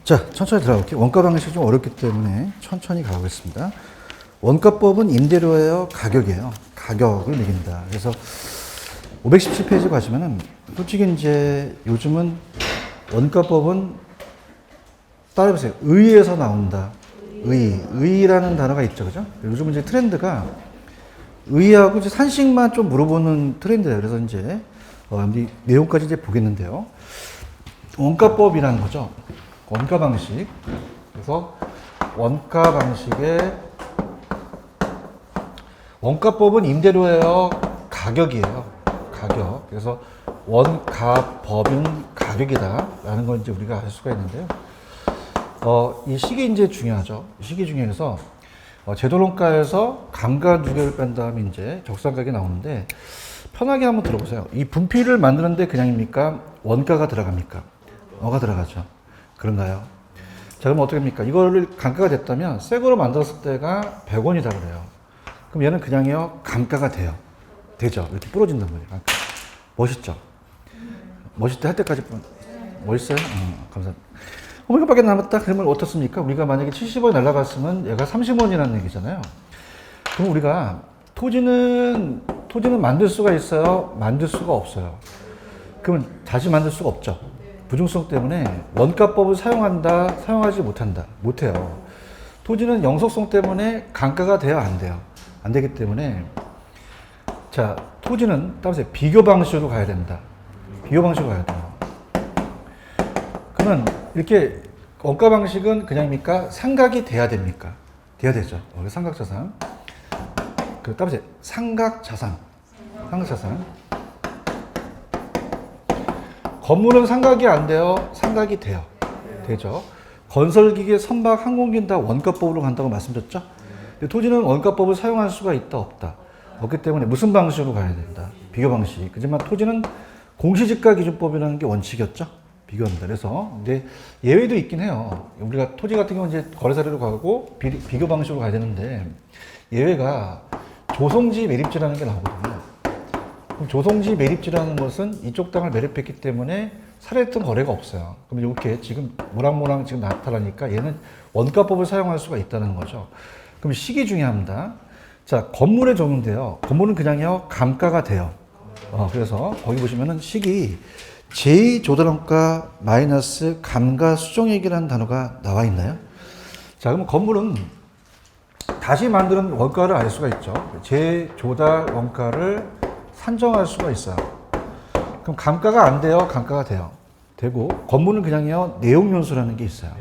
자, 천천히 들어갈게요. 원가 방식이 좀 어렵기 때문에 천천히 가보겠습니다. 원가법은 임대료예요, 가격이에요. 가격을 매긴다. 그래서 517페이지 가시면은 솔직히 이제 요즘은 원가법은 따라해보세요. 의에서 나온다. 의라는 단어가 있죠, 그죠? 요즘은 이제 트렌드가 의하고 이제 산식만 좀 물어보는 트렌드예요. 그래서 이제 내용까지 이제 보겠는데요. 원가법이라는 거죠. 원가 방식. 그래서 원가 방식의 원가법은 임대료예요, 가격이에요. 가격. 그래서 원가법인 가격이다라는 걸 이제 우리가 알 수가 있는데요. 이 식이 이제 중요하죠. 식이 중요해서 제도론가에서 감가 두 개를 뺀 다음에 이제 적산가격이 나오는데 편하게 한번 들어보세요. 이 분필을 만드는데 그냥입니까? 원가가 들어갑니까? 뭐가 들어가죠? 그런가요? 자, 그럼 어떻게 합니까? 이거를 감가가 됐다면 새 거로 만들었을 때가 100원이다 그래요. 그럼 얘는 그냥요 감가가 돼요. 되죠? 이렇게 부러진단 말이에요. 감가. 멋있죠? 멋있대 할 때까지 멋있어요? 감사합니다. 이거밖에 남았다? 그러면 어떻습니까? 우리가 만약에 70원이 날라갔으면 얘가 30원이라는 얘기잖아요. 그럼 우리가 토지는 만들 수가 있어요? 만들 수가 없어요. 그러면 다시 만들 수가 없죠. 부중성 때문에 원가법을 사용한다, 사용하지 못한다. 못해요. 토지는 영속성 때문에 감가가 돼요, 안 돼요? 안 되기 때문에 자, 토지는 따라서 비교 방식으로 가야 된다. 비교 방식으로 가야 돼요. 그러면 이렇게 원가 방식은 그냥입니까? 상각이 돼야 됩니까? 돼야 되죠. 삼각자산. 그 따라서 삼각자산. 삼각자산. 건물은 삼각이 안 돼요? 삼각이 돼요. 되죠. 건설기계, 선박, 항공기는 다 원가법으로 간다고 말씀드렸죠? 근데 토지는 원가법을 사용할 수가 있다, 없다? 없기 때문에 무슨 방식으로 가야 된다? 비교 방식. 하지만 토지는 공시지가 기준법이라는 게 원칙이었죠? 비교합니다. 그래서, 근데 예외도 있긴 해요. 우리가 토지 같은 경우는 이제 거래사례로 가고 비교 방식으로 가야 되는데, 예외가 조성지 매립지라는 게 나오거든요. 그럼 조성지 매립지라는 것은 이쪽 땅을 매립했기 때문에 살해했던 거래가 없어요. 그럼 이렇게 지금 모락모락 지금 나타나니까 얘는 원가법을 사용할 수가 있다는 거죠. 그럼 시기 중요합니다. 자, 건물에 적용돼요. 건물은 그냥요, 감가가 돼요. 그래서 거기 보시면은 시기 제2조달원가 마이너스 감가 수정액이라는 단어가 나와 있나요? 자, 그럼 건물은 다시 만드는 원가를 알 수가 있죠. 재조달 원가를 산정할 수가 있어요. 그럼 감가가 안 돼요? 감가가 돼요. 되고, 건물은 그냥요, 내용연수라는 게 있어요.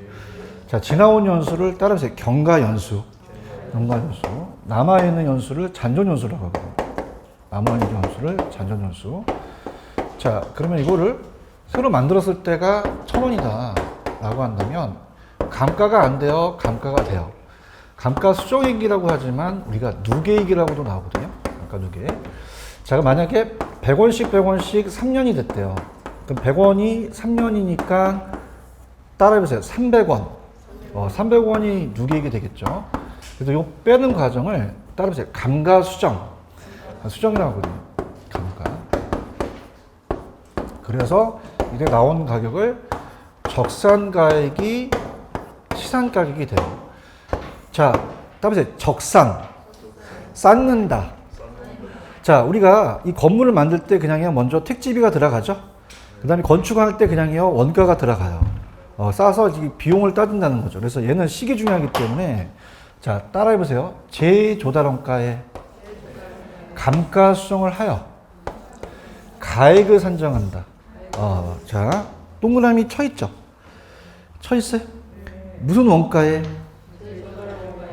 자, 지나온 연수를 따라서 경과연수, 남아있는 연수를 잔존연수라고 하거든요. 남아있는 연수를 잔존연수. 자, 그러면 이거를 새로 만들었을 때가 1,000원이다 라고 한다면 감가가 안 돼요? 감가가 돼요. 감가 수정액이라고 하지만 우리가 누계액이라고도 나오거든요. 감가 누계. 자, 만약에 100원씩 3년이 됐대요. 그럼 100원이 3년이니까 따라해보세요. 300원. 300원이 누계액이 되겠죠. 그래서 이 빼는 과정을 따라해보세요. 감가 수정. 수정이라고 하거든요. 감가. 그래서 이게 나온 가격을 적산가액이 시산가격이 돼요. 자, 따라해보세요. 적산. 쌓는다. 자, 우리가 이 건물을 만들 때 그냥요, 먼저 택지비가 들어가죠? 그 다음에 건축할 때 그냥요, 원가가 들어가요. 싸서 비용을 따진다는 거죠. 그래서 얘는 시기 중요하기 때문에, 자, 따라해보세요. 제2조달원가에 감가 수정을 하여 가액을 산정한다. 자, 동그라미 쳐 있죠? 쳐 있어요? 무슨 원가에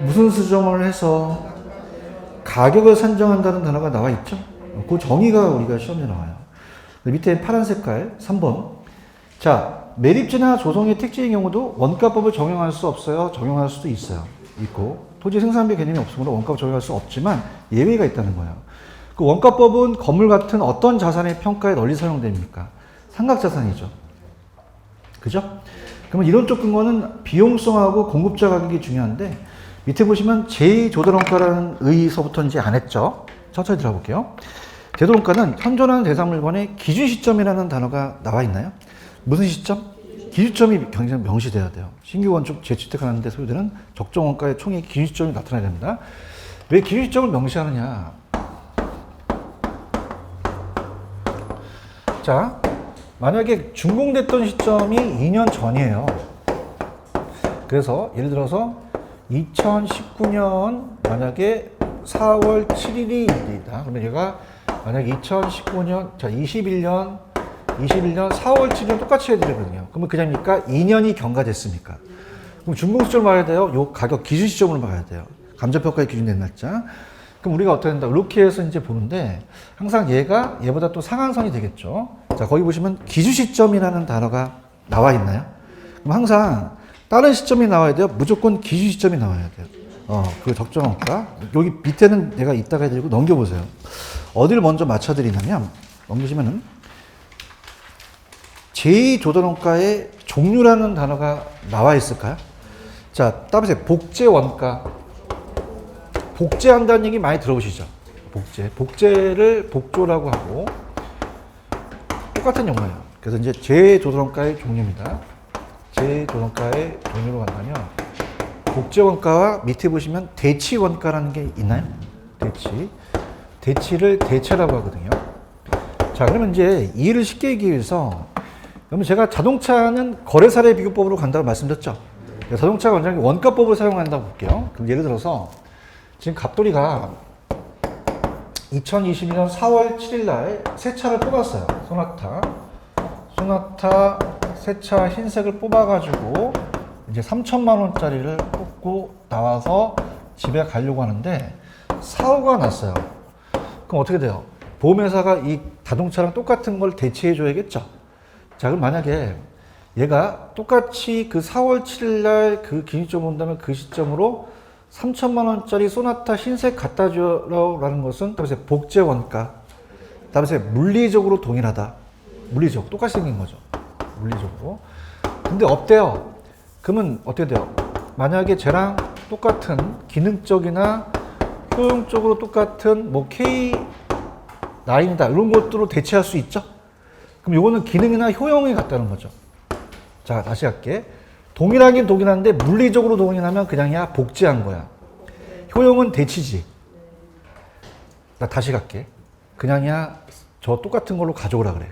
무슨 수정을 해서 가격을 산정한다는 단어가 나와 있죠? 그 정의가 우리가 시험에 나와요. 밑에 파란 색깔 3번. 자, 매립지나 조성의 택지의 경우도 원가법을 적용할 수 없어요? 적용할 수도 있어요. 있고, 토지 생산비 개념이 없으므로 원가법 적용할 수 없지만 예외가 있다는 거예요. 그 원가법은 건물 같은 어떤 자산의 평가에 널리 사용됩니까? 삼각자산이죠. 그죠? 그러면 이론적 근거는 비용성하고 공급자 가격이 중요한데, 밑에 보시면 제2조달원가라는 의의서부터 이제 안 했죠. 천천히 들어볼게요. 제도원가는 현존하는 대상 물건의 기준 시점이라는 단어가 나와 있나요? 무슨 시점? 기준점이 굉장히 명시돼야 돼요. 신규 건축 재주택하는데 소유되는 적정 원가의 총액 기준점이 나타나야 됩니다. 왜 기준점을 명시하느냐? 자, 만약에 준공됐던 시점이 2년 전이에요. 그래서 예를 들어서 2019년 만약에 4월 7일이다. 그러면 얘가 만약 2019년, 자, 21년 4월 7일 똑같이 해야 되거든요. 그러면 그냥입니까? 2년이 경과됐습니까? 그럼 준공 시점을 봐야 돼요. 요 가격 기준 시점으로 봐야 돼요. 감정평가의 기준된 날짜. 그럼 우리가 어떻게 된다? 이렇게 해서 이제 보는데 항상 얘가 얘보다 또 상한선이 되겠죠. 자, 거기 보시면 기준 시점이라는 단어가 나와 있나요? 그럼 항상 다른 시점이 나와야 돼요. 무조건 기준 시점이 나와야 돼요. 그 적정 원가. 여기 밑에는 내가 이따가 해드리고 넘겨보세요. 어디를 먼저 맞춰드리냐면 넘기시면은 제2조달원가의 종류라는 단어가 나와 있을까요? 자, 따라서 복제 원가. 복제한다는 얘기 많이 들어보시죠? 복제를 복조라고 하고 똑같은 용어예요. 그래서 이제 제2조달원가의 종류입니다. 제2조달원가의 종류로 간다면 복제 원가와 밑에 보시면 대치 원가라는 게 있나요? 대치를 대체라고 하거든요. 자, 그러면 이제 이해를 쉽게 하기 위해서 그러면 제가 자동차는 거래사례 비교법으로 간다고 말씀드렸죠. 자동차가 원가법을 사용한다고 볼게요. 그럼 예를 들어서 지금 갑돌이가 2022년 4월 7일 날 새 차를 뽑았어요. 소나타 새 차 흰색을 뽑아가지고 이제 3천만 원짜리를 뽑고 나와서 집에 가려고 하는데 사고가 났어요. 그럼 어떻게 돼요? 보험회사가 이 자동차랑 똑같은 걸 대체해 줘야겠죠. 자, 그럼 만약에 얘가 똑같이 그 4월 7일 날 그 기준점을 본다면 그 시점으로 3천만 원짜리 소나타 흰색 갖다 줘라는 것은 따라서 복제 원가, 따라서 물리적으로 동일하다. 물리적 똑같이 생긴 거죠. 물리적으로. 근데 없대요. 그러면 어떻게 돼요? 만약에 쟤랑 똑같은 기능적이나 효용적으로 똑같은 뭐 K9이다 이런 것들로 대체할 수 있죠? 그럼 요거는 기능이나 효용이 같다는 거죠. 자, 다시 할게. 동일하긴 동일한데 물리적으로 동일하면 그냥이야 복제한 거야. 효용은 대치지. 나 다시 갈게. 그냥이야 저 똑같은 걸로 가져오라 그래.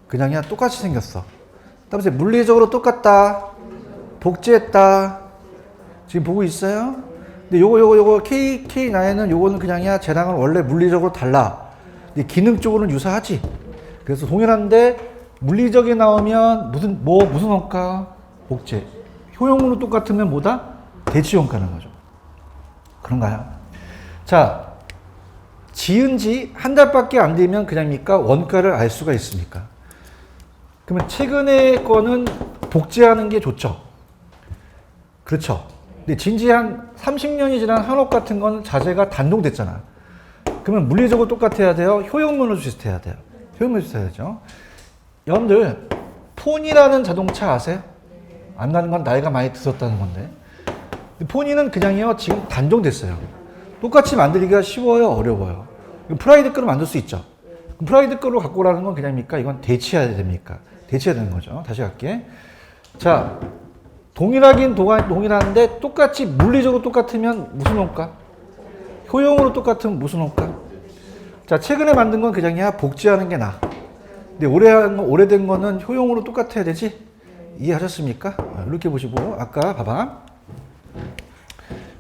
그냥이야 똑같이 생겼어. 따라서 물리적으로 똑같다. 복제했다. 지금 보고 있어요? 근데 요거 K9은 요거는 그냥이야 쟤랑은 원래 물리적으로 달라. 근데 기능적으로는 유사하지. 그래서 동일한데 물리적이 나오면 무슨 원가? 복제. 효용으로 똑같으면 뭐다? 대치 원가는 거죠. 그런가요? 자, 지은 지 한 달밖에 안 되면 그냥입니까? 원가를 알 수가 있습니까? 그러면 최근에 거는 복제하는 게 좋죠. 그렇죠. 근데 진지 한 30년이 지난 한옥 같은 거는 자재가 단종됐잖아. 그러면 물리적으로 똑같아야 돼요? 효용면으로 비슷해야 돼요? 효용면으로 비슷해야죠. 여러분들 폰이라는 자동차 아세요? 안 나는 건 나이가 많이 들었다는 건데. 폰이는 그냥요 지금 단종됐어요. 똑같이 만들기가 쉬워요? 어려워요? 프라이드 거로 만들 수 있죠. 프라이드 거로 갖고 오라는 건 그냥입니까? 이건 대치해야 됩니까? 대치해야 되는 거죠. 다시 할게. 자, 동일하긴 동일한데 똑같이 물리적으로 똑같으면 무슨 원가? 효용으로 똑같으면 무슨 원가? 자, 최근에 만든 건 그냥이야 복제하는 게 나아. 근데 오래된 거는 효용으로 똑같아야 되지? 이해하셨습니까? 이렇게 보시고 아까 봐봐.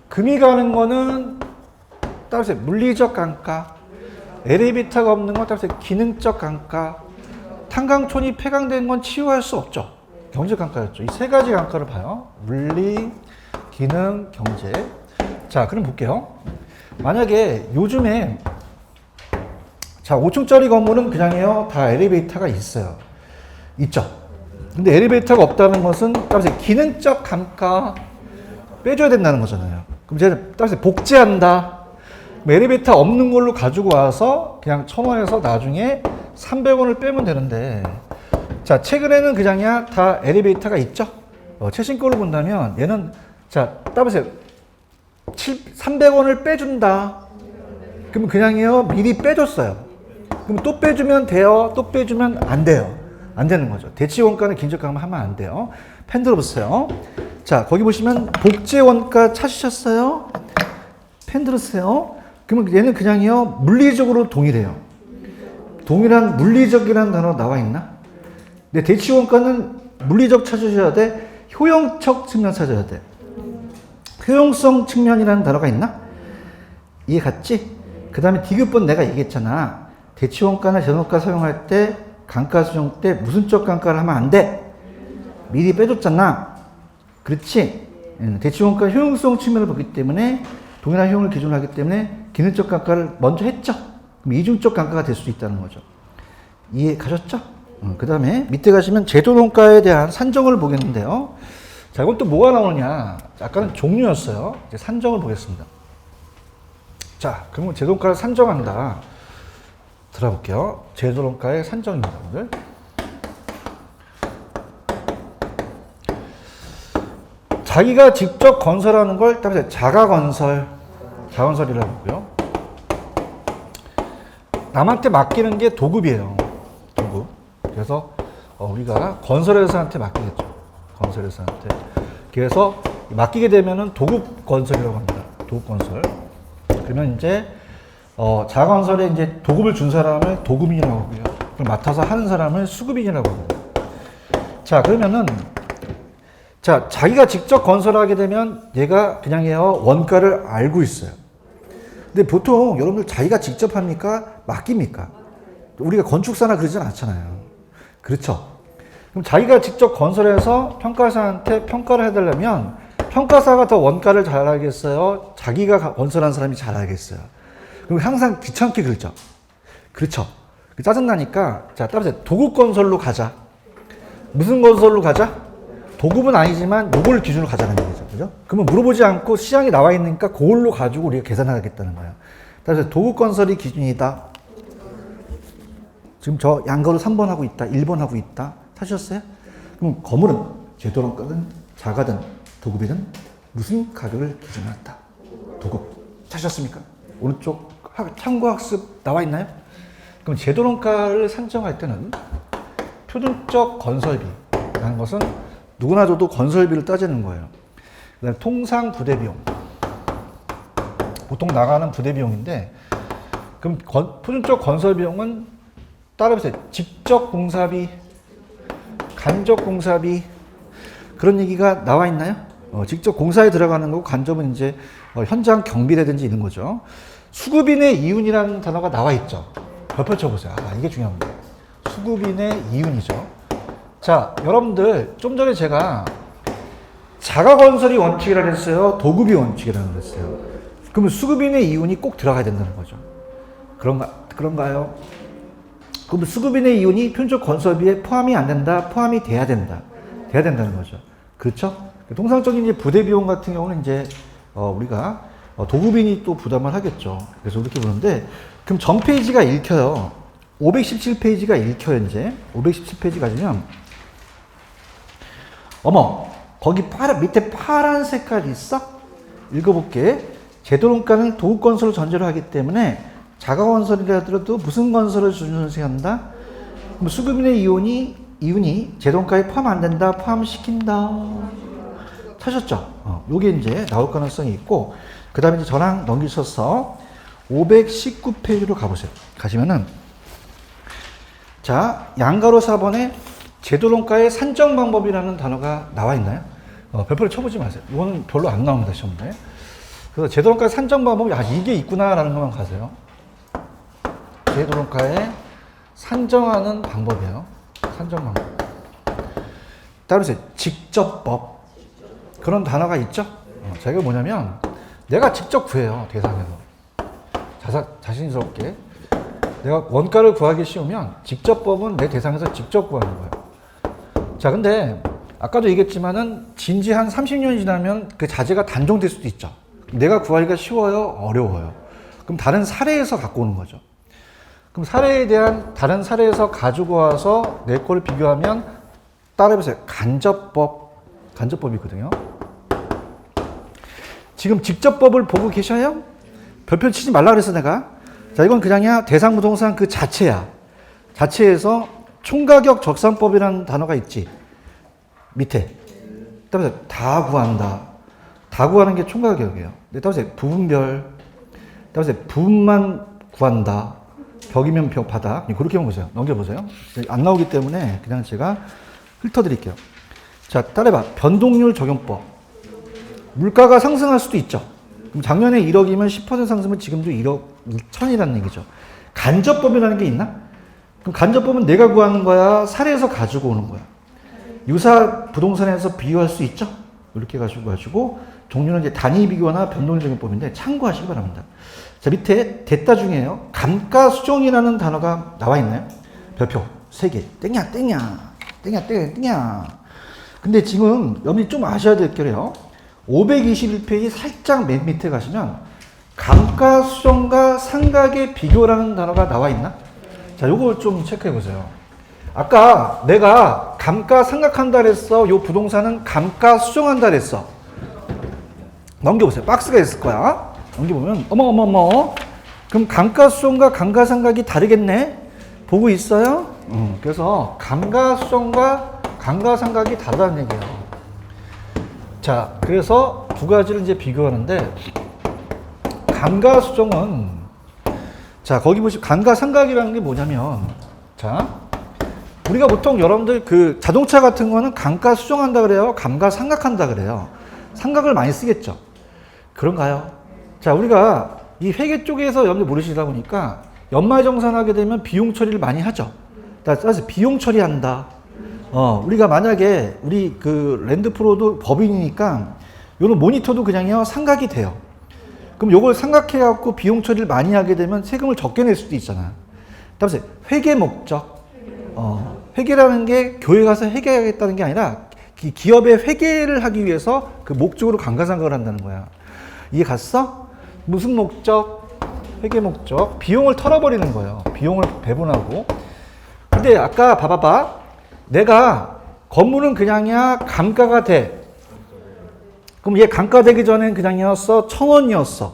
금이 가는 거는 따라서 물리적 강가, 엘리베이터가 없는 건 따라서 기능적 강가, 탄광촌이 폐광된 건 치유할 수 없죠. 경제 강가였죠. 이 세 가지 강가를 봐요. 물리, 기능, 경제. 자, 그럼 볼게요. 만약에 요즘에 자, 5층짜리 건물은 그냥요 다 엘리베이터가 있어요. 있죠. 근데 엘리베이터가 없다는 것은 따라서 기능적 감가 빼줘야 된다는 거잖아요. 그럼 제가 따라서 복제한다. 엘리베이터 없는 걸로 가지고 와서 그냥 1,000원에서 나중에 300원을 빼면 되는데 자, 최근에는 그냥이야 다 엘리베이터가 있죠. 최신 거로 본다면 얘는 자, 따라서 300원을 빼준다. 그러면 그냥요 미리 빼줬어요. 그럼 또 빼주면 돼요? 또 빼주면 안 돼요. 안 되는 거죠. 대치 원가는 기준적 감면 하면 안 돼요. 펜 들어보세요. 자, 거기 보시면 복제 원가 찾으셨어요? 펜 들으세요. 그러면 얘는 그냥요, 물리적으로 동일해요. 동일한 물리적이라는 단어 나와 있나? 근데 대치 원가는 물리적 찾으셔야 돼. 효용적 측면 찾아야 돼. 효용성 측면이라는 단어가 있나? 이해 갔지? 그 다음에 디귿번 내가 얘기했잖아. 대치 원가나 제도원가 사용할 때 감가 수정 때 무슨 쪽 감가를 하면 안 돼? 미리 빼줬잖아. 그렇지? 대치 원가 효용성 측면을 보기 때문에 동일한 효용을 기준으로 하기 때문에 기능적 감가를 먼저 했죠. 그럼 이중적 감가가 될 수 있다는 거죠. 이해 가셨죠? 그 다음에 밑에 가시면 제도원가에 대한 산정을 보겠는데요. 자, 이건 또 뭐가 나오느냐. 아까는 종류였어요. 이제 산정을 보겠습니다. 자, 그러면 제도원가를 산정한다. 들어볼게요. 제도원가의 산정입니다, 오늘. 자기가 직접 건설하는 걸 따라서 자가건설이라고 하고요. 남한테 맡기는 게 도급이에요. 도급. 그래서 우리가 건설회사한테 맡기겠죠. 건설회사한테. 그래서 맡기게 되면은 도급 건설이라고 합니다. 도급 건설. 그러면 이제 자가건설에 이제 도급을 준 사람을 도급인이라고 하고요. 그걸 맡아서 하는 사람을 수급인이라고 합니다. 자, 그러면은 자, 자기가 직접 건설하게 되면 얘가 그냥 해요. 원가를 알고 있어요. 근데 보통 여러분들 자기가 직접 합니까? 맡깁니까? 우리가 건축사나 그러진 않잖아요. 그렇죠? 그럼 자기가 직접 건설해서 평가사한테 평가를 해달라면 평가사가 더 원가를 잘 알겠어요? 자기가 건설한 사람이 잘 알겠어요? 그럼 항상 귀찮게 그러죠? 그렇죠? 짜증나니까 자, 따라서 도급 건설로 가자. 무슨 건설로 가자? 도급은 아니지만 요걸 기준으로 가자는 얘기죠. 그죠? 그러면 물어보지 않고 시장에 나와 있으니까 그걸로 가지고 우리가 계산하겠다는 거예요. 따라서 도급 건설이 기준이다. 지금 저 양거를 3번 하고 있다. 1번 하고 있다. 사셨어요? 그럼 건물은 제도원가든 자가든 도급이든 무슨 가격을 기준으로 한다. 도급. 찾으셨습니까? 오른쪽 참고학습 나와 있나요? 그럼 제도원가를 산정할 때는 표준적 건설비라는 것은 누구나 줘도 건설비를 따지는 거예요. 그다음에 통상 부대비용. 보통 나가는 부대비용인데, 그럼 표준적 건설비용은 따라보세요. 직접 공사비, 간접 공사비, 그런 얘기가 나와 있나요? 직접 공사에 들어가는 거고, 간접은 이제 현장 경비라든지 이런 거죠. 수급인의 이윤이라는 단어가 나와 있죠. 별표 쳐보세요. 이게 중요합니다. 수급인의 이윤이죠. 자, 여러분들 좀 전에 제가 자가건설이 원칙이라고 했어요? 도급이 원칙이라고 했어요? 그러면 수급인의 이윤이 꼭 들어가야 된다는 거죠. 그런가요? 그럼 수급인의 이윤이 표준적 건설비에 포함이 안 된다? 포함이 돼야 된다? 돼야 된다는 거죠. 그렇죠? 통상적인 이제 부대비용 같은 경우는 이제 우리가 도급인이 또 부담을 하겠죠. 그래서 이렇게 보는데, 그럼 전 페이지가 읽혀요. 517페이지가 읽혀요, 이제. 517페이지 가시면 어머, 거기 밑에 파란 색깔 있어? 읽어볼게. 제도원가는 도급건설을 전제로 하기 때문에 자가건설이라 하더라도 무슨 건설을 준수한다? 수급인의 이윤이 제도원가에 포함 안 된다, 포함시킨다. 찾았죠? 요게 이제 나올 가능성이 있고, 그 다음에 이제 저랑 넘기셔서 519페이지로 가보세요. 가시면은, 자, 양가로 4번에 제도원가의 산정 방법이라는 단어가 나와 있나요? 별표를 쳐보지 마세요. 이거는 별로 안 나옵니다, 시험에. 그래서 제도원가의 산정 방법이, 이게 있구나라는 것만 가세요. 제도원가의 산정하는 방법이에요. 산정 방법. 따라서 직접법. 그런 단어가 있죠? 자, 이게 뭐냐면, 내가 직접 구해요, 대상에서. 자신스럽게. 내가 원가를 구하기 쉬우면, 직접법은 내 대상에서 직접 구하는 거예요. 자, 근데 아까도 얘기했지만은 진지 한 30년 지나면 그 자재가 단종될 수도 있죠. 내가 구하기가 쉬워요? 어려워요? 그럼 다른 사례에서 갖고 오는 거죠. 그럼 사례에 대한 다른 사례에서 가지고 와서 내 거를 비교하면 따라해보세요. 간접법이거든요. 지금 직접법을 보고 계셔요? 별표 치지 말라 그랬어, 내가. 자, 이건 그냥이야. 대상부동산 그 자체야. 자체에서 총가격 적산법이라는 단어가 있지. 밑에. 그다음에 다 구한다. 다 구하는 게 총가격이에요. 그다음에 부분별. 그다음에 부분만 구한다. 벽이면 벽, 바닥. 그렇게 해보세요. 넘겨보세요. 안 나오기 때문에 그냥 제가 훑어드릴게요. 자, 따라해봐. 변동률 적용법. 물가가 상승할 수도 있죠. 그럼 작년에 1억이면 10% 상승은 지금도 1억 2천이라는 얘기죠. 간접법이라는 게 있나? 그럼 간접법은 내가 구하는 거야? 사례에서 가지고 오는 거야? 유사 부동산에서 비교할 수 있죠? 이렇게 가지고 종류는 이제 단위 비교나 변동률 적용법인데 참고하시기 바랍니다. 자, 밑에 됐다 중에요. 감가수정이라는 단어가 나와 있나요? 별표 3개. 땡냐. 근데 지금 여러분이 좀 아셔야 될 게요. 521페이지 살짝 맨 밑에 가시면 감가수정과 상각의 비교라는 단어가 나와 있나? 자, 요걸 좀 체크해 보세요. 아까 내가 감가상각한다 그랬어. 요 부동산은 감가수정한다 그랬어. 넘겨보세요. 박스가 있을 거야. 넘겨보면 어머. 그럼 감가수정과 감가상각이 다르겠네? 보고 있어요? 그래서 감가수정과 감가상각이 다르다는 얘기예요. 자, 그래서 두 가지를 이제 비교하는데 감가수정은 자, 거기 보시면 감가상각이라는 게 뭐냐면 자, 우리가 보통 여러분들 그 자동차 같은 거는 감가수정한다 그래요? 감가상각한다 그래요? 상각을 많이 쓰겠죠? 그런가요? 자, 우리가 이 회계 쪽에서 여러분들 모르시다 보니까 연말정산하게 되면 비용 처리를 많이 하죠. 따라서 비용 처리한다. 우리가 만약에 우리 그 랜드프로도 법인이니까 요런 모니터도 그냥요 상각이 돼요. 그럼 요걸 상각해갖고 비용 처리를 많이 하게 되면 세금을 적게 낼 수도 있잖아. 따라서 회계 목적. 회계라는 게 교회 가서 회계하겠다는 게 아니라 기업의 회계를 하기 위해서 그 목적으로 감가상각을 한다는 거야. 이해 갔어? 무슨 목적? 회계 목적. 비용을 털어버리는 거예요. 비용을 배분하고. 근데 아까 봐봐봐. 내가 건물은 그냥이야 감가가 돼. 그럼 얘 감가되기 전엔 그냥이었어? 1,000원이었어.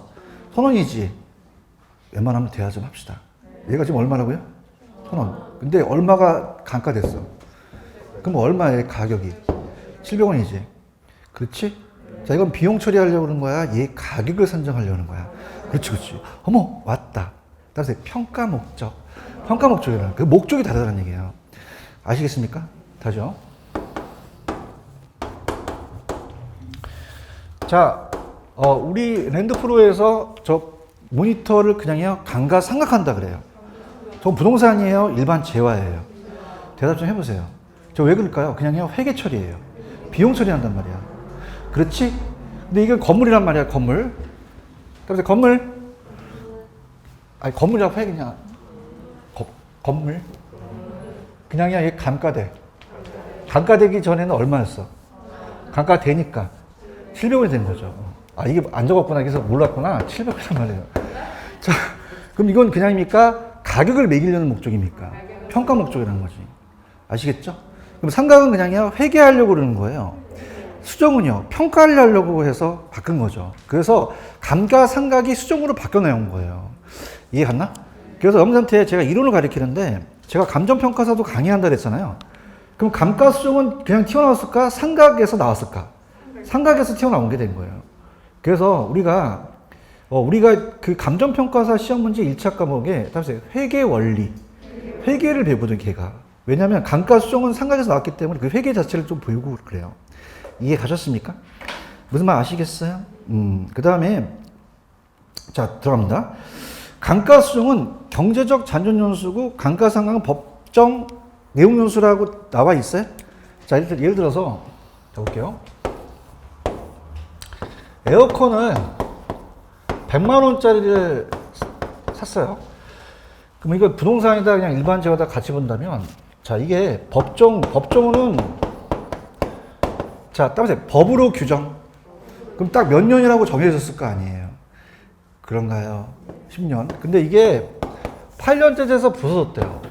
1,000원이지. 웬만하면 대화 좀 합시다. 얘가 지금 얼마라고요? 1,000원. 근데 얼마가 감가됐어? 그럼 얼마의 가격이? 700원이지. 그렇지? 자, 이건 비용 처리하려고 그러는 거야? 얘 가격을 산정하려는 거야? 그렇지. 어머, 왔다. 따라서 평가 목적. 평가 목적이라는 그 목적이 다르다는 얘기예요. 아시겠습니까? 다죠? 자, 우리 랜드프로에서 저 모니터를 그냥요 감가상각한다 그래요. 저 부동산이에요? 일반 재화예요? 대답 좀 해보세요. 저 왜 그럴까요? 그냥요 회계 처리예요. 비용 처리한단 말이야. 그렇지? 근데 이게 건물이란 말이야, 건물. 그래서 건물. 아니, 건물이라고 해, 그냥. 건물. 그냥이야, 얘 감가돼. 감가되기 전에는 얼마였어? 감가되니까 700원이 된 거죠. 아, 이게 안 적었구나. 그래서 몰랐구나. 700원이란 말이에요. 자, 그럼 이건 그냥입니까? 가격을 매기려는 목적입니까? 평가 목적이라는 거지. 아시겠죠? 그럼 상각은 그냥요 회계하려고 그러는 거예요. 수정은요 평가를 하려고 해서 바꾼 거죠. 그래서 감가상각이 수정으로 바뀌어내온 거예요. 이해 갔나? 그래서 여러분한테 제가 이론을 가르치는데 제가 감정평가사도 강의한다 그랬잖아요. 그럼 감가수정은 그냥 튀어나왔을까? 상각에서 나왔을까? 상각에서 튀어나온 게 된 거예요. 그래서 우리가 그 감정평가사 시험 문제 1차 과목에 회계 원리, 회계를 배우거든 걔가. 왜냐하면 감가수정은 상각에서 나왔기 때문에 그 회계 자체를 좀 배우고 그래요. 이해 가셨습니까? 무슨 말 아시겠어요? 그 다음에 자 들어갑니다. 감가수정은 경제적 잔존연수고 감가상각은 법정 내용연수라고 나와 있어요. 자 예를 들어서 자 볼게요. 에어컨을 100만 원짜리를 샀어요. 그럼 이거 부동산이다 그냥 일반 재화다 같이 본다면 자 이게 법정은 자 따라서 법으로 규정 그럼 딱 몇 년이라고 정해졌을 거 아니에요. 그런가요? 10년. 근데 이게 8년째 돼서 부서졌대요.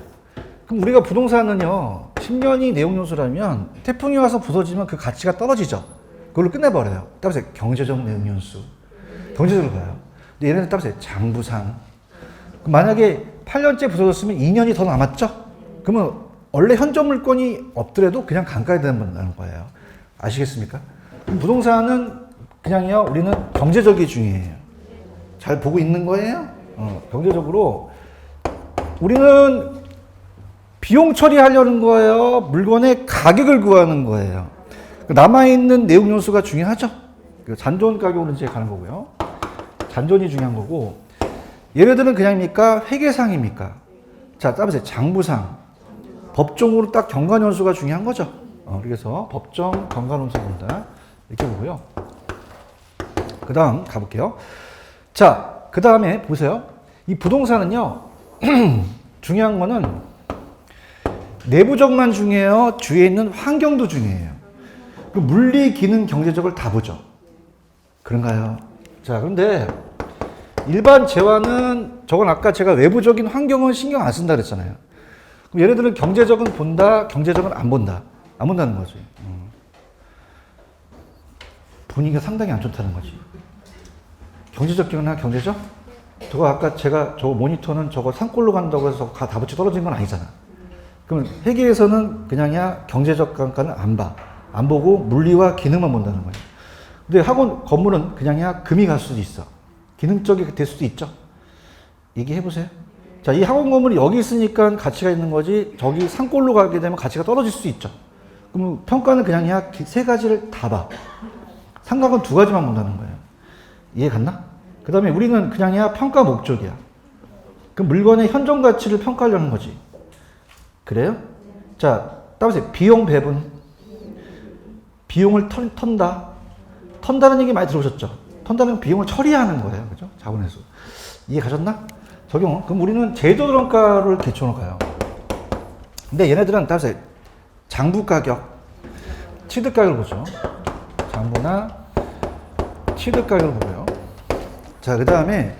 그럼 우리가 부동산은요 10년이 내용연수라면 태풍이 와서 부서지면 그 가치가 떨어지죠. 그걸로 끝내버려요. 따라서 경제적 내용연수 경제적으로 가요. 근데 얘네는 따라서 장부상 만약에 8년째 부서졌으면 2년이 더 남았죠? 그러면 원래 현존 물건이 없더라도 그냥 강가에 된다는 거예요. 아시겠습니까? 부동산은 그냥요, 우리는 경제적이 중요해요. 잘 보고 있는 거예요? 경제적으로 우리는 비용 처리하려는 거예요? 물건의 가격을 구하는 거예요? 남아있는 내용 요소가 중요하죠? 잔존 가격으로 이제 가는 거고요. 잔존이 중요한 거고, 얘네들은 그냥입니까? 회계상입니까? 자, 따라서 장부상, 법정으로 딱 경관연수가 중요한 거죠. 그래서 법정 경관연수 본다 이렇게 보고요. 그 다음 가볼게요. 자, 그 다음에 보세요. 이 부동산은요, 중요한 거는 내부적만 중요해요. 주위에 있는 환경도 중요해요. 그 물리, 기능, 경제적을 다 보죠. 그런가요? 자, 그런데 일반 재화는 저건 아까 제가 외부적인 환경은 신경 안 쓴다 그랬잖아요. 그럼 얘네들은 경제적은 본다, 경제적은 안 본다. 안 본다는 거지. 분위기가 상당히 안 좋다는 거지. 경제적 기능이나 경제적? 저거 아까 제가 저 모니터는 저거 산골로 간다고 해서 다 붙이 떨어진 건 아니잖아. 그럼 회계에서는 그냥이야 경제적 감가는 안 봐. 안 보고 물리와 기능만 본다는 거예요. 근데 학원 건물은 그냥이야 금이 갈 수도 있어. 기능적이 될 수도 있죠. 얘기해 보세요. 자, 이 학원 건물이 여기 있으니까 가치가 있는 거지, 저기 산골로 가게 되면 가치가 떨어질 수 있죠. 그럼 평가는 그냥이야 세 가지를 다 봐. 삼각은 두 가지만 본다는 거예요. 이해 갔나? 그 다음에 우리는 그냥이야 평가 목적이야. 그 물건의 현존 가치를 평가하려는 거지. 그래요? 자, 따라서 비용 배분. 비용을 턴다. 턴다는 얘기 많이 들어보셨죠? 턴다는 건 비용을 처리하는 거예요. 그죠? 자본회수. 이해 가셨나? 적용. 그럼 우리는 제조원가를 기초로 가요. 근데 얘네들은 따라서 장부 가격, 취득 가격을 보죠. 장부나 취득 가격을 보고요. 자, 그 다음에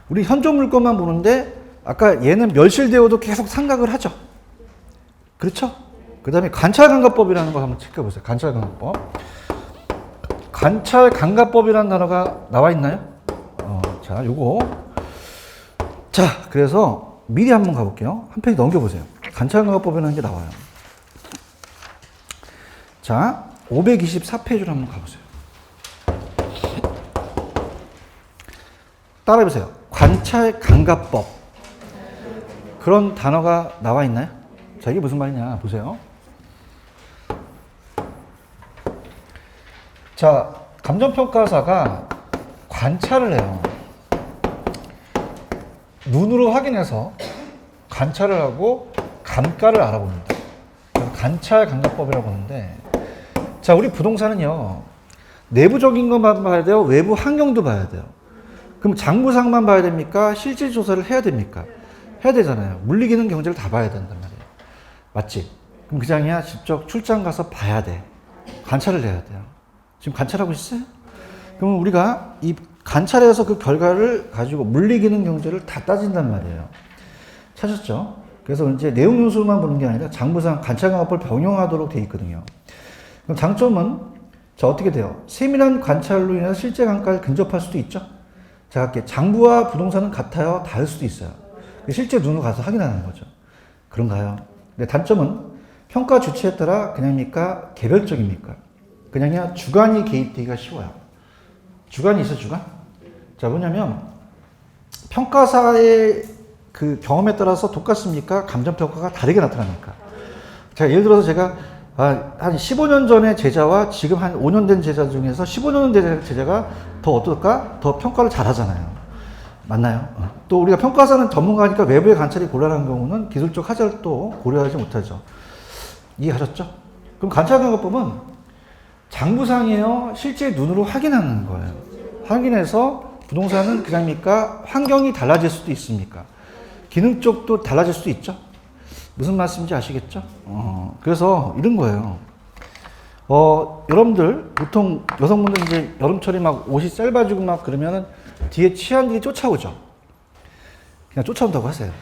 우리 현존 물건만 보는데 아까 얘는 멸실되어도 계속 상각을 하죠. 그렇죠? 그 다음에 관찰감가법이라는 거 한번 체크해 보세요. 관찰감가법. 관찰감가법이라는 단어가 나와 있나요? 자, 요거. 자, 그래서 미리 한번 가볼게요. 한 페이지 넘겨보세요. 관찰감가법이라는 게 나와요. 자, 524페이지로 한번 가보세요. 따라해보세요. 관찰감가법. 그런 단어가 나와 있나요? 자, 이게 무슨 말이냐 보세요. 자, 감정평가사가 관찰을 해요. 눈으로 확인해서 관찰을 하고 감가를 알아봅니다. 관찰감가법이라고 하는데, 자, 우리 부동산은요, 내부적인 것만 봐야 돼요? 외부 환경도 봐야 돼요. 그럼 장부상만 봐야 됩니까? 실질 조사를 해야 됩니까? 해야 되잖아요. 물리기능 경제를 다 봐야 된단 말이에요. 맞지? 그럼 그장이야 직접 출장 가서 봐야 돼. 관찰을 해야 돼요. 지금 관찰하고 있어요? 그러면 우리가 이 관찰해서 그 결과를 가지고 물리기능 경제를 다 따진단 말이에요. 찾았죠? 그래서 이제 내용 요소만 보는 게 아니라 장부상 관찰감가법을 병용하도록 되어 있거든요. 그럼 장점은 자, 어떻게 돼요? 세밀한 관찰로 인해서 실제 감가를 근접할 수도 있죠. 자, 이렇게 장부와 부동산은 같아요? 다를 수도 있어요. 실제 눈으로 가서 확인하는 거죠. 그런가요? 근데 단점은 평가 주체에 따라 그냥입니까? 개별적입니까? 그냥이야 주관이 개입되기가 쉬워요. 주관이 있어, 주관? 자, 뭐냐면 평가사의 그 경험에 따라서 똑같습니까? 감정평가가 다르게 나타납니까? 자, 예를 들어서 제가 한 15년 전의 제자와 지금 한 5년 된 제자 중에서 15년 된 제자가 더 어떨까? 더 평가를 잘 하잖아요. 맞나요? 또 우리가 평가사는 전문가니까 외부의 관찰이 곤란한 경우는 기술적 하자를 또 고려하지 못하죠. 이해하셨죠? 그럼 관찰감가법은 장부상이에요? 실제 눈으로 확인하는 거예요. 확인해서 부동산은 그냥입니까? 환경이 달라질 수도 있습니까? 기능 쪽도 달라질 수도 있죠? 무슨 말씀인지 아시겠죠? 그래서 이런 거예요. 여러분들, 보통 여성분들 이제 여름철에 막 옷이 짧아지고 막 그러면은 뒤에 치안들이 쫓아오죠? 그냥 쫓아온다고 하세요.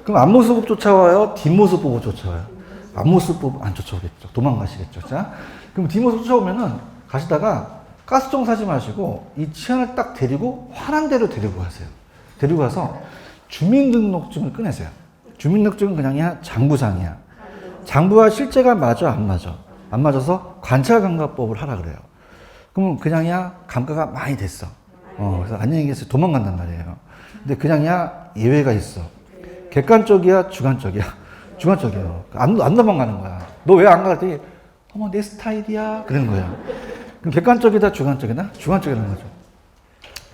그럼 앞모습 보고 쫓아와요? 뒷모습 보고 쫓아와요? 앞모습 보고 안 쫓아오겠죠. 도망가시겠죠. 자, 그럼 뒷모습 쫓아오면은 가시다가 가스통 사지 마시고 이 치안을 딱 데리고 환한 데로 데리고 가세요. 데리고 가서 주민등록증을 꺼내세요. 주민등록증은 그냥이야 장부상이야. 장부와 실제가 맞아, 안 맞아? 안 맞아서 관찰감가법을 하라 그래요. 그러면 그냥이야 감가가 많이 됐어. 그래서 안녕히 계세요. 도망간단 말이에요. 근데 그냥이야 예외가 있어. 객관적이야, 주관적이야? 주관적이에요. 안 도망가는 거야. 너 왜 안 가? 그랬더니 어머 내 스타일이야. 그러는 거예요. 그럼 객관적이다, 주관적이다? 주관적이라는 거죠.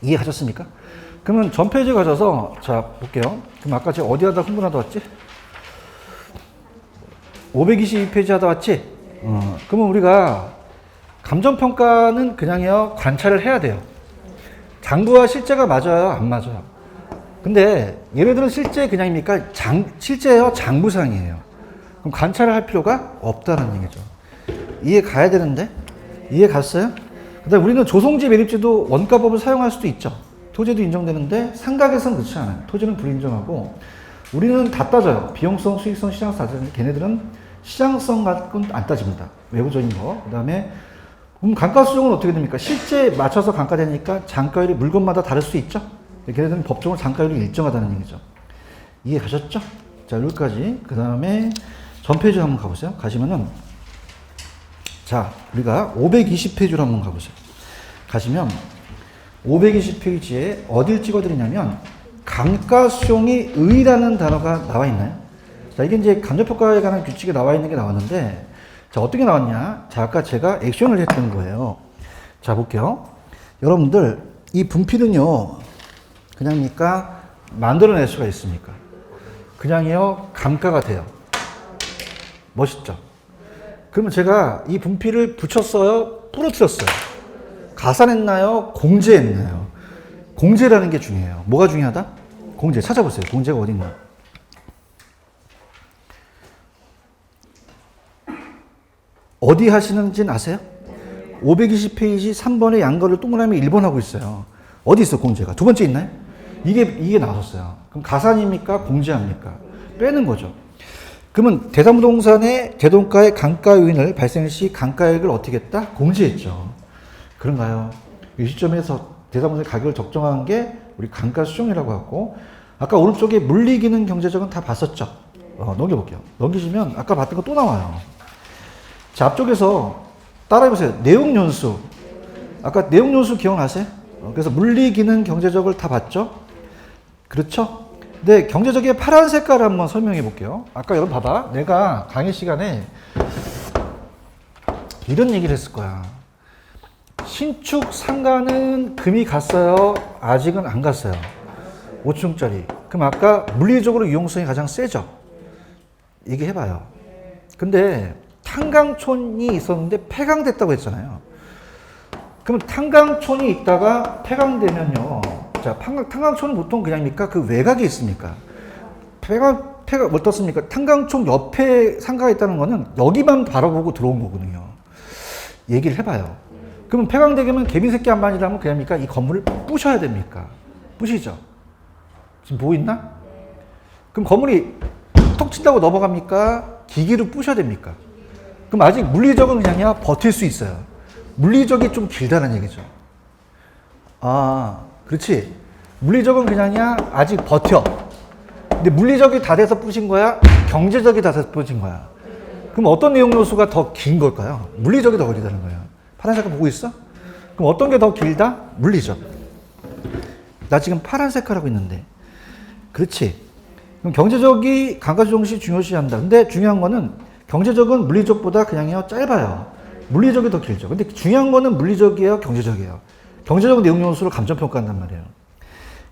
이해하셨습니까? 그러면 전 페이지 가셔서 자 볼게요. 그럼 아까 제가 어디 하다 흥분하다 왔지? 522페이지 하다 왔지? 그러면 우리가 감정평가는 그냥요 관찰을 해야 돼요. 장부와 실제가 맞아요, 안 맞아요? 근데 얘네들은 실제 그냥입니까? 실제예요, 장부상이에요. 그럼 관찰을 할 필요가 없다는 얘기죠. 이해 가야 되는데 이해 갔어요? 그다음에 우리는 조성지 매립지도 원가법을 사용할 수도 있죠. 토지도 인정되는데 상각에서는 그렇지 않아요. 토지는 불인정하고 우리는 다 따져요. 비용성, 수익성, 시장성 따져요. 걔네들은 시장성 갖고는 안 따집니다. 외부적인 거. 그다음에 감가 수정은 어떻게 됩니까? 실제 맞춰서 감가되니까 장가율이 물건마다 다를 수 있죠. 걔네들은 법적으로 장가율이 일정하다는 얘기죠. 이해 가셨죠? 자, 여기까지. 그 다음에 전 페이지 한번 가보세요. 가시면은 자, 우리가 520페이지로 한번 가보세요. 가시면 520페이지에 어딜 찍어드리냐면 감가수용이 의라는 단어가 나와 있나요? 자, 이게 이제 감정평가에 관한 규칙에 나와 있는 게 나왔는데 자, 어떻게 나왔냐? 자, 아까 제가 액션을 했던 거예요. 자, 볼게요. 여러분들, 이 분필은요, 그냥니까 만들어낼 수가 있습니까? 그냥요, 감가가 돼요. 멋있죠? 그러면 제가 이 분필을 붙였어요? 부러뜨렸어요? 가산했나요? 공제했나요? 공제라는 게 중요해요. 뭐가 중요하다? 공제. 찾아보세요. 공제가 어딨나? 어디 하시는지는 아세요? 520페이지 3번에 양거를 동그라미 1번 하고 있어요. 어디 있어, 공제가? 두 번째 있나요? 이게 나왔었어요. 그럼 가산입니까? 공제합니까? 빼는 거죠. 그러면 대상부동산의 재동가의 감가 요인을 발생 시 감가액을 어떻게 했다? 공제했죠. 그런가요? 이 시점에서 대상부동산 가격을 적정한 게 우리 감가 수정이라고 하고, 아까 오른쪽에 물리기능 경제적은 다 봤었죠. 넘겨볼게요. 넘기시면 아까 봤던 거 또 나와요. 자, 앞쪽에서 따라해보세요. 내용연수. 아까 내용연수 기억나세요? 그래서 물리기능 경제적을 다 봤죠? 그렇죠? 네, 경제적의 파란 색깔을 한번 설명해 볼게요. 아까 여러분 봐봐. 내가 강의 시간에 이런 얘기를 했을 거야. 신축 상가는 금이 갔어요? 아직은 안 갔어요? 5층짜리. 그럼 아까 물리적으로 유용성이 가장 세죠? 얘기해봐요. 근데 탄강촌이 있었는데 폐강됐다고 했잖아요. 그럼 탄강촌이 있다가 폐강되면요. 자, 탄강촌은 보통 그냥입니까? 그 외곽에 있습니까? 폐가 어떻습니까? 탄강촌 옆에 상가가 있다는 거는 여기만 바라보고 들어온 거거든요. 얘기를 해봐요. 그러면 폐강되면 개미새끼 한 마리라면 그냥입니까? 이 건물을 부셔야 됩니까? 부시죠? 지금 보고 있나? 그럼 건물이 톡 친다고 넘어갑니까? 기기로 부셔야 됩니까? 그럼 아직 물리적은 그냥요 버틸 수 있어요. 물리적이 좀 길다는 얘기죠. 아, 그렇지. 물리적은 그냥이야 아직 버텨. 근데 물리적이 다 돼서 부신 거야? 경제적이 다 돼서 부신 거야? 그럼 어떤 내용 요소가 더 긴 걸까요? 물리적이 더 길다는 거예요. 파란색깔 보고 있어? 그럼 어떤 게 더 길다? 물리적. 나 지금 파란 색깔 하고 있는데. 그렇지. 그럼 경제적이 감가조정시 중요시한다. 근데 중요한 거는 경제적은 물리적보다 그냥요 짧아요. 물리적이 더 길죠. 근데 중요한 거는 물리적이에요, 경제적이에요. 경제적 내용 요소를 감정평가한단 말이에요.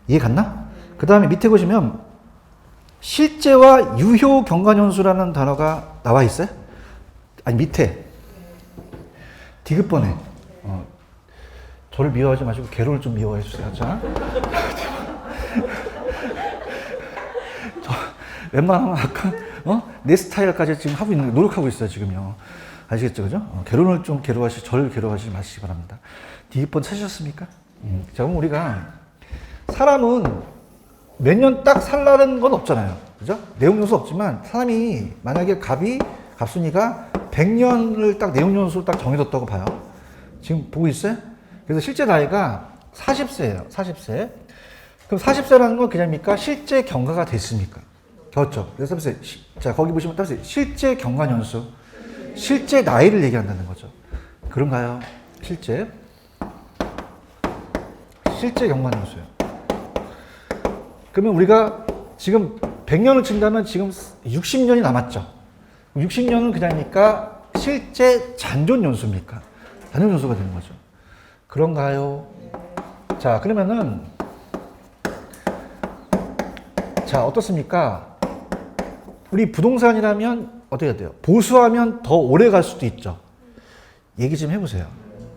이해 갔나? 그 다음에 밑에 보시면 실제와 유효 경관연수라는 단어가 나와 있어요? 아니 밑에 디귿번에 저를 미워하지 마시고 개로를 좀 미워해 주세요. 자, 저 웬만하면 아까 내 스타일까지 지금 하고 있는 노력하고 있어요 지금요. 아시겠죠, 그죠? 개론을 좀 저를 괴로워하지 마시기 바랍니다. 디귿번 찾으셨습니까? 자, 그럼 우리가 사람은 몇 년 딱 살라는 건 없잖아요, 그죠? 내용 요소 없지만 사람이 만약에 갑순이가 100년을 딱 내용 요소로 딱 정해뒀다고 봐요. 지금 보고 있어요? 그래서 실제 나이가 40세예요, 40세. 그럼 40세라는 건 그냥입니까? 실제 경과가 됐습니까? 그렇죠. 그래서 자, 거기 보시면 따라서 실제 경관연수, 실제 나이를 얘기한다는 거죠. 그런가요? 실제 경관연수요. 그러면 우리가 지금 100년을 친다면 지금 60년이 남았죠. 60년은 그냥이니까 실제 잔존연수입니까? 잔존연수가 되는 거죠. 그런가요? 자, 그러면은 자, 어떻습니까? 우리 부동산이라면 어떻게 해야 돼요? 보수하면 더 오래 갈 수도 있죠. 얘기 좀 해보세요.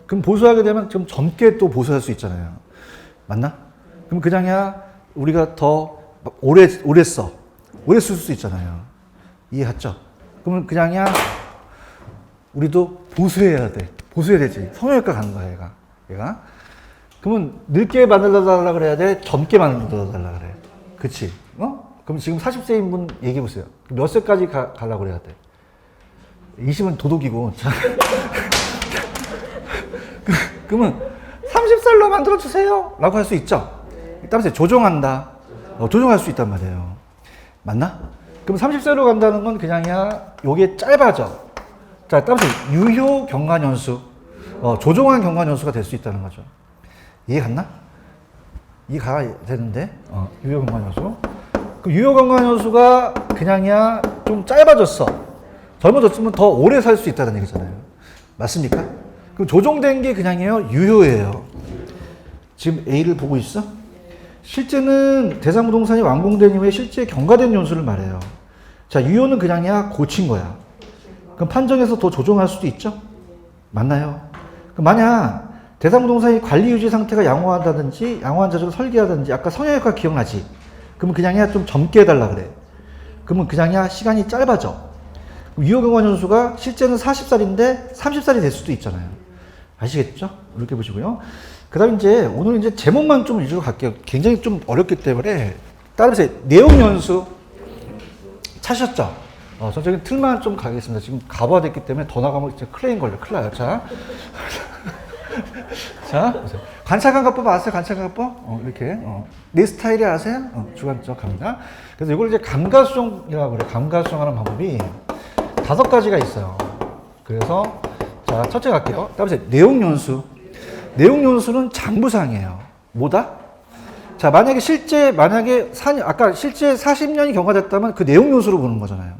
그럼 보수하게 되면 좀 젊게 또 보수할 수 있잖아요. 맞나? 그럼 그냥야 우리가 더 오래 써. 오래 쓸 수 있잖아요. 이해했죠? 그러면 그냥야 우리도 보수해야 돼. 보수해야 되지. 성형외과 가는 거야, 얘가. 그러면 늙게 만들어달라 그래야 돼? 젊게 만들어달라 그래. 그치? 그럼 지금 40세인 분 얘기해 보세요. 몇 세까지 가려고 그래야 돼? 20은 도둑이고. 그러면 30살로 만들어주세요. 라고 할 수 있죠. 따라서 조정한다. 조정할 수 있단 말이에요. 맞나? 그럼 30세로 간다는 건 그냥이야, 요게 짧아져. 자, 따라서 유효 경관연수. 조정한 경관연수가 될 수 있다는 거죠. 이해 갔나? 이해가 되는데, 유효 경관연수. 그 유효 경관연수가 그냥이야, 좀 짧아졌어. 젊어졌으면 더 오래 살 수 있다는 얘기잖아요. 맞습니까? 그럼 조정된 게 그냥이에요, 유효예요. 지금 A를 보고 있어? 실제는 대상부동산이 완공된 이후에 실제 경과된 연수를 말해요. 자, 유효는 그냥이야, 고친 거야. 그럼 판정에서 더 조정할 수도 있죠? 맞나요? 그럼 만약 대상부동산이 관리 유지 상태가 양호하다든지 양호한 자재로 설계하든지 아까 성형외과 기억나지? 그러면 그냥이야 좀 젊게 해달라 그래. 그러면 그냥이야 시간이 짧아져. 유효 경과연수가 실제는 40살인데 30살이 될 수도 있잖아요. 아시겠죠? 이렇게 보시고요. 그 다음에 이제 오늘 이제 제목만 좀 위주로 갈게요. 굉장히 좀 어렵기 때문에 따라서 내용 연수 찾으셨죠? 전적인 틀만 좀 가겠습니다. 지금 가봐야 됐기 때문에 더 나가면 이제 클레임 걸려. 큰일 나요. 자. 자, 보세요. 관찰관가법 아세요? 관찰관가법? 이렇게. 내 스타일이 아세요? 주관적 갑니다. 그래서 이걸 이제 감가수정이라고 그래요. 감가수정하는 방법이 5가지가 있어요. 그래서, 자, 첫째 갈게요. 다음에 내용연수. 내용연수는 장부상이에요. 뭐다? 자, 만약에 아까 실제 40년이 경과됐다면 그 내용연수로 보는 거잖아요.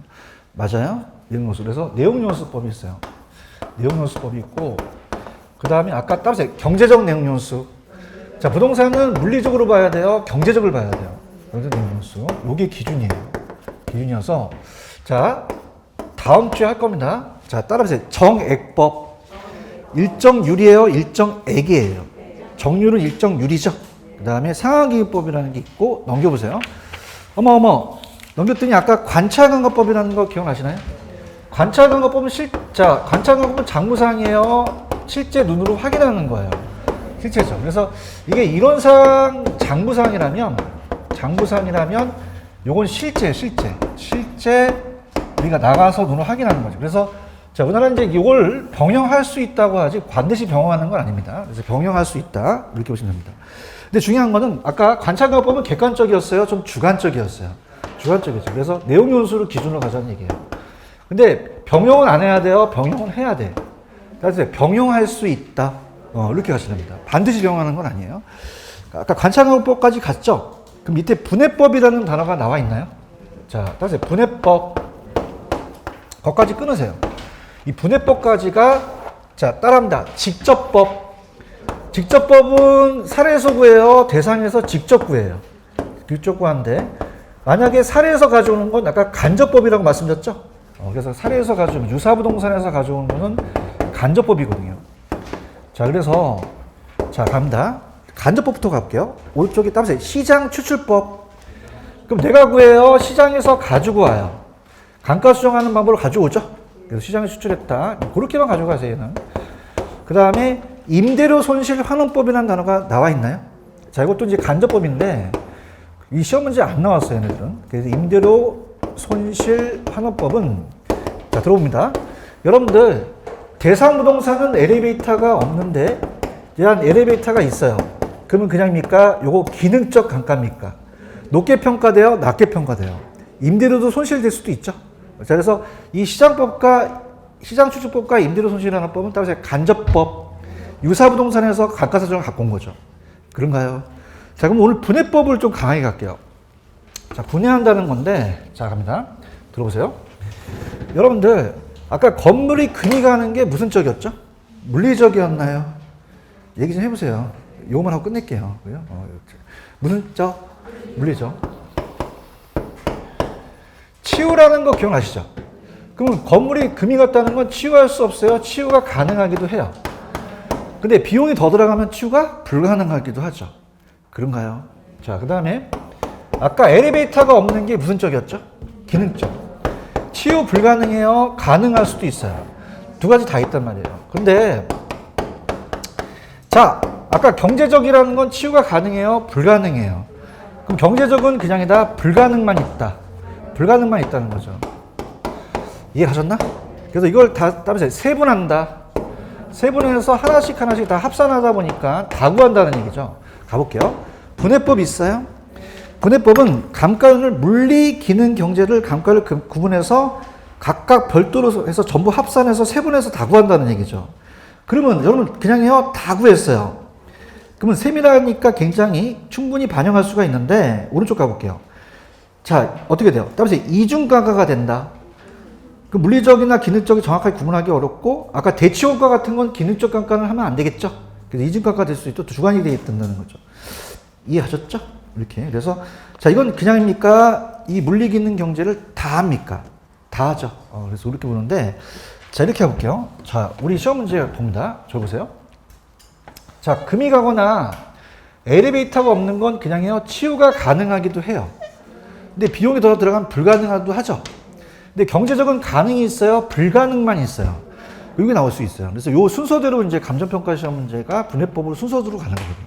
맞아요? 내용연수. 그래서 내용연수법이 있어요. 내용연수법이 있고, 그 다음에 아까 따라서 경제적 내용연수. 자, 부동산은 물리적으로 봐야 돼요? 경제적으로 봐야 돼요? 경제적 내용연수. 요게 기준이에요. 기준이어서. 자, 다음 주에 할 겁니다. 자, 따라서 정액법. 일정율이에요? 일정액이에요? 정률은 일정율이죠? 그 다음에 상한기입법이라는 게 있고, 넘겨보세요. 어머. 넘겼더니 아까 관찰관가법이라는 거 기억나시나요? 관찰관가법은 관찰관가법은 장부상이에요? 실제 눈으로 확인하는 거예요. 실제죠. 그래서 이게 이론상 장부상이라면 요건 실제 우리가 나가서 눈으로 확인하는 거죠. 그래서 자, 우리나라는 이제 이걸 병용할 수 있다고 하지 반드시 병용하는 건 아닙니다. 그래서 병용할 수 있다 이렇게 보시면 됩니다. 근데 중요한 거는 아까 관찰관법은 객관적이었어요, 좀 주관적이었어요. 주관적이죠. 그래서 내용 연수를 기준으로 가자는 얘기예요. 근데 병용은 안 해야 돼요, 병용은 해야 돼. 그래서 병용할 수 있다. 이렇게 가시면 됩니다. 반드시 병용하는 건 아니에요. 아까 관찰관법까지 갔죠. 그럼 밑에 분해법이라는 단어가 나와 있나요? 자, 따라서 분해법. 거기까지 끊으세요. 이 분해법까지가 자, 따라합니다. 직접법. 직접법은 사례에서 구해요, 대상에서 직접 구해요. 직접 구하는데 만약에 사례에서 가져오는 건 아까 간접법이라고 말씀드렸죠? 그래서 사례에서 가져오면 유사부동산에서 가져오는 거는 간접법이거든요. 자, 그래서 자, 갑니다. 간접법부터 갈게요. 오른쪽에 따라서 시장 추출법. 그럼 내가 구해요, 시장에서 가지고 와요. 감가 수정하는 방법을 가져오죠. 그래서 시장에 수출했다. 그렇게만 가져가세요, 얘는. 그 다음에 임대료 손실 환원법이라는 단어가 나와 있나요? 자, 이것도 이제 간접법인데 이 시험 문제 안 나왔어요, 얘네들은. 그래서 임대료 손실 환원법은 자, 들어봅니다. 여러분들 대상 부동산은 엘리베이터가 없는데 대한 엘리베이터가 있어요. 그러면 그냥입니까? 요거 기능적 감가입니까? 높게 평가돼요? 낮게 평가돼요? 임대료도 손실될 수도 있죠. 자, 그래서 이 시장추측법과 임대료 손실하는 법은 따라서 간접법, 유사부동산에서 감가상각을 갖고 온 거죠. 그런가요? 자, 그럼 오늘 분해법을 좀 강하게 갈게요. 자, 분해한다는 건데, 자, 갑니다. 들어보세요. 여러분들, 아까 건물이 금이 가는 게 무슨 쪽이었죠? 물리적이었나요? 얘기 좀 해보세요. 요거만 하고 끝낼게요. 그죠? 무슨 적? 물리적. 치유라는 거 기억나시죠? 그러면 건물이 금이 갔다는 건 치유할 수 없어요? 치유가 가능하기도 해요. 근데 비용이 더 들어가면 치유가 불가능하기도 하죠. 그런가요? 자, 그 다음에 아까 엘리베이터가 없는 게 무슨 쪽이었죠? 기능적. 치유 불가능해요? 가능할 수도 있어요. 두 가지 다 있단 말이에요. 근데 자, 아까 경제적이라는 건 치유가 가능해요? 불가능해요? 그럼 경제적은 그냥이다 불가능만 있다. 불가능만 있다는 거죠. 이해하셨나? 그래서 이걸 다 따라서 세분한다. 세분해서 하나씩 다 합산하다 보니까 다 구한다는 얘기죠. 가볼게요. 분해법 있어요? 분해법은 감가를 물리, 기능, 경제를 감가를 구분해서 각각 별도로 해서 전부 합산해서 세분해서 다 구한다는 얘기죠. 그러면 여러분 그냥 해요? 다 구했어요. 그러면 세밀하니까 굉장히 충분히 반영할 수가 있는데 오른쪽 가볼게요. 자, 어떻게 돼요? 따라서 이중가가가 된다. 그 물리적이나 기능적이 정확하게 구분하기 어렵고 아까 대치원가 같은 건 기능적 감가를 하면 안 되겠죠. 그래서 이중가가 될 수 있고 주관이 되겠다는 거죠. 이해하셨죠? 이렇게. 그래서 자, 이건 그냥입니까? 이 물리, 기능, 경제를 다 합니까? 다 하죠. 그래서 이렇게 보는데 자, 이렇게 해볼게요. 자, 우리 시험 문제 봅니다. 저 보세요. 자, 금이 가거나 엘리베이터가 없는 건 그냥 해요. 치유가 가능하기도 해요. 근데 비용이 더 들어가면 불가능하기도 하죠. 근데 경제적은 가능이 있어요. 불가능만 있어요. 여기 나올 수 있어요. 그래서 요 순서대로 이제 감정평가 시험 문제가 분해법으로 순서대로 가는 거거든요.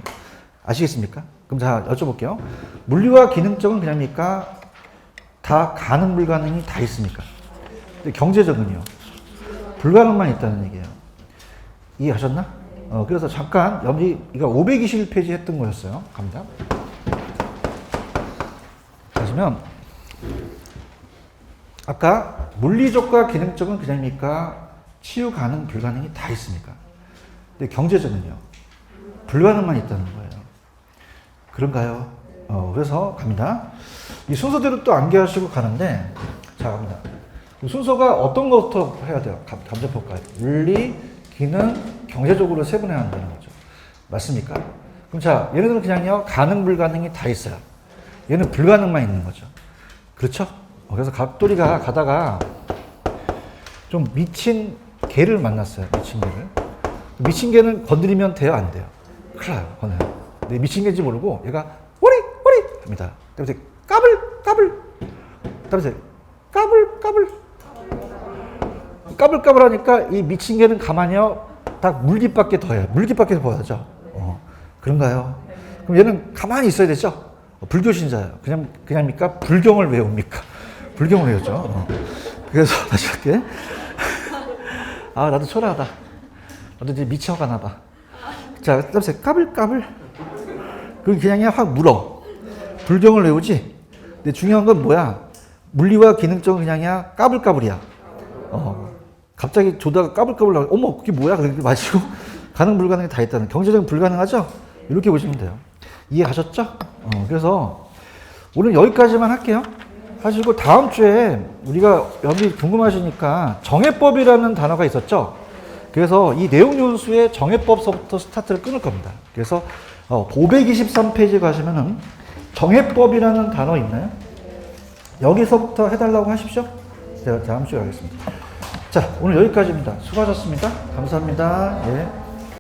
아시겠습니까? 그럼 자, 여쭤볼게요. 물리와 기능적은 그냥입니까? 다 가능, 불가능이 다 있습니까? 근데 경제적은요? 불가능만 있다는 얘기예요. 이해하셨나? 그래서 잠깐 여기 이거 521페이지 했던 거였어요. 갑니다. 하시면 아까 물리적과 기능적은 그냥입니까? 치유 가능, 불가능이 다 있습니까? 근데 경제적은요? 불가능만 있다는 거예요. 그런가요? 그래서 갑니다. 이 순서대로 또 암기하시고 가는데 자, 갑니다. 순서가 어떤 것부터 해야 돼요? 감정평가. 물리, 기능, 경제적으로 세분해야 한다는 거죠. 맞습니까? 그럼 자, 얘네들은 그냥요, 가능, 불가능이 다 있어요. 얘는 불가능만 있는 거죠. 그렇죠? 그래서 갑돌이가 가다가 좀 미친 개를 만났어요. 미친 개를. 미친 개는 건드리면 돼요? 안 돼요? 큰일 나요. 건드려요. 근데 미친 개인지 모르고 얘가 오리! 오리! 합니다. 그래서 까불! 까불! 그래서 까불! 까불! 까불까불 하니까 이 미친 개는 가만히요, 딱 물깃밖에 더 해요. 물깃밖에 보여죠. 그런가요? 그럼 얘는 가만히 있어야 되죠? 불교 신자예요. 그냥입니까? 불경을 외웁니까? 불경을 외우죠. 그래서 다시 할게. 아, 나도 초라하다. 나도 이제 미쳐가나 봐. 자, 그다음에 까불까불. 그냥 확 물어. 불경을 외우지? 근데 중요한 건 뭐야? 물리와 기능적은 그냥이야 까불까불이야. 갑자기 조다가 까불까불 나오고, 어머, 그게 뭐야? 그렇게 마시고, 가능, 불가능이 다 있다는. 경제적인 불가능하죠? 이렇게 보시면 돼요. 이해하셨죠? 그래서 오늘 여기까지만 할게요. 하시고, 다음 주에 우리가 여기 궁금하시니까 정해법이라는 단어가 있었죠? 그래서 이 내용 요소의 정해법서부터 스타트를 끊을 겁니다. 그래서 523페이지 가시면은 정해법이라는 단어 있나요? 여기서부터 해달라고 하십시오. 제가 다음 주에 하겠습니다. 자, 오늘 여기까지입니다. 수고하셨습니다. 감사합니다. 예.